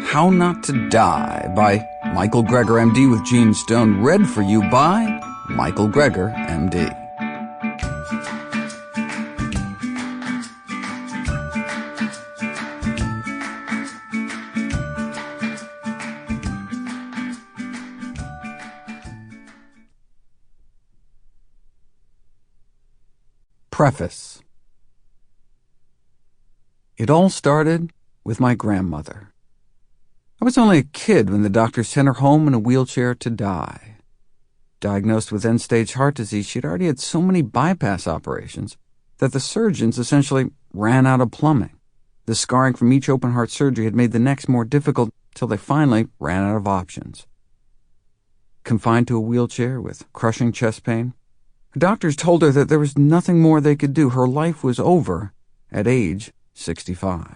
How Not to Die by Michael Greger, MD, with Gene Stone, read for you by Michael Greger, MD. Preface. It all started with my grandmother. I was only a kid when the doctor sent her home in a wheelchair to die. Diagnosed with end-stage heart disease, she'd already had so many bypass operations that the surgeons essentially ran out of plumbing. The scarring from each open-heart surgery had made the next more difficult till they finally ran out of options. Confined to a wheelchair with crushing chest pain, the doctors told her that there was nothing more they could do. Her life was over at age 65.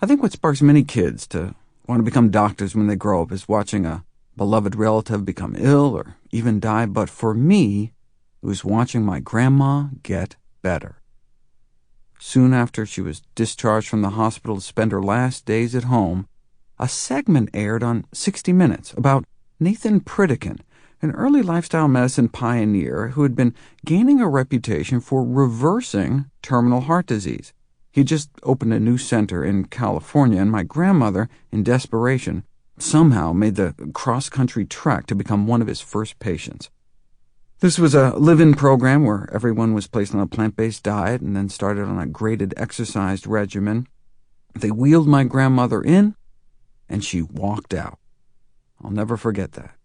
I think what sparks many kids to want to become doctors when they grow up is watching a beloved relative become ill or even die, but for me, it was watching my grandma get better. Soon after she was discharged from the hospital to spend her last days at home, a segment aired on 60 Minutes about Nathan Pritikin, an early lifestyle medicine pioneer who had been gaining a reputation for reversing terminal heart disease. He just opened a new center in California, and my grandmother, in desperation, somehow made the cross-country trek to become one of his first patients. This was a live-in program where everyone was placed on a plant-based diet and then started on a graded exercise regimen. They wheeled my grandmother in, and she walked out. I'll never forget that.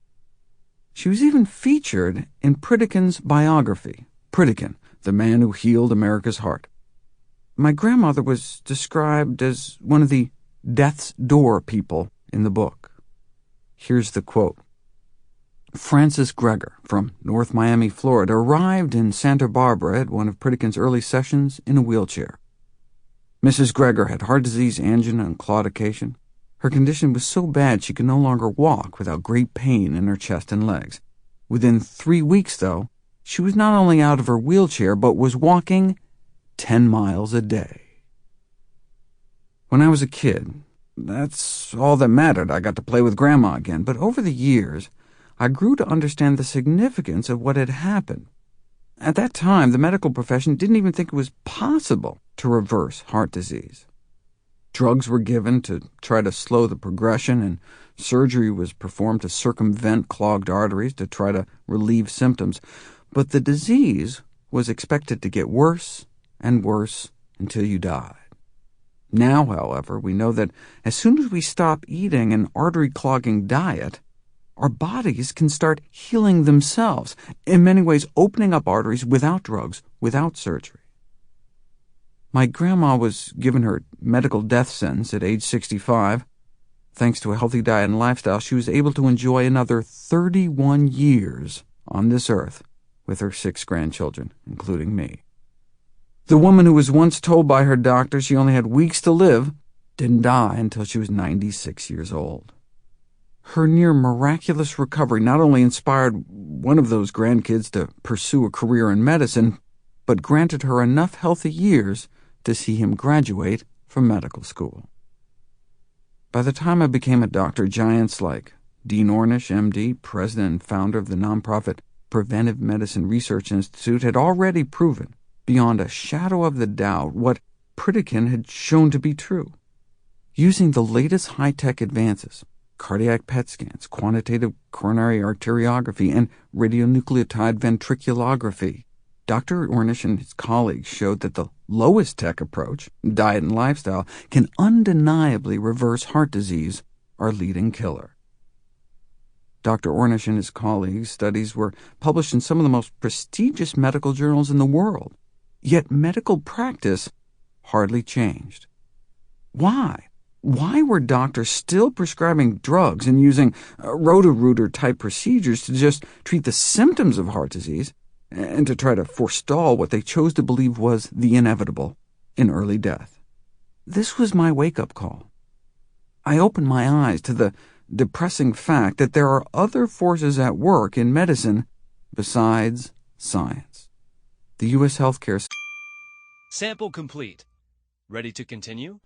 She was even featured in Pritikin's biography, Pritikin, the Man Who Healed America's Heart. My grandmother was described as one of the death's door people in the book. Here's the quote. Francis Greger from North Miami, Florida, arrived in Santa Barbara at one of Pritikin's early sessions in a wheelchair. Mrs. Greger had heart disease, angina, and claudication. Her condition was so bad she could no longer walk without great pain in her chest and legs. Within 3 weeks, though, she was not only out of her wheelchair, but was walking 10 miles a day. When I was a kid, that's all that mattered. I got to play with Grandma again. But over the years, I grew to understand the significance of what had happened. At that time, the medical profession didn't even think it was possible to reverse heart disease. Drugs were given to try to slow the progression, and surgery was performed to circumvent clogged arteries to try to relieve symptoms. But the disease was expected to get worse and worse until you died. Now, however, we know that as soon as we stop eating an artery-clogging diet, our bodies can start healing themselves, in many ways opening up arteries without drugs, without surgery. My grandma was given her medical death sentence at age 65. Thanks to a healthy diet and lifestyle, she was able to enjoy another 31 years on this earth with her 6 grandchildren, including me. The woman who was once told by her doctor she only had weeks to live didn't die until she was 96 years old. Her near-miraculous recovery not only inspired one of those grandkids to pursue a career in medicine, but granted her enough healthy years to see him graduate from medical school. By the time I became a doctor, giants like Dean Ornish, MD, president and founder of the nonprofit Preventive Medicine Research Institute, had already proven, beyond a shadow of the doubt, what Pritikin had shown to be true. Using the latest high-tech advances, cardiac PET scans, quantitative coronary arteriography, and radionucleotide ventriculography, Dr. Ornish and his colleagues showed that the lowest-tech approach, diet and lifestyle, can undeniably reverse heart disease, our leading killer. Dr. Ornish and his colleagues' studies were published in some of the most prestigious medical journals in the world, yet medical practice hardly changed. Why? Why were doctors still prescribing drugs and using Roto-Rooter-type procedures to just treat the symptoms of heart disease and to try to forestall what they chose to believe was the inevitable, in early death? This was my wake-up call. I opened my eyes to the depressing fact that there are other forces at work in medicine besides science. The U.S. healthcare... Sample complete. Ready to continue?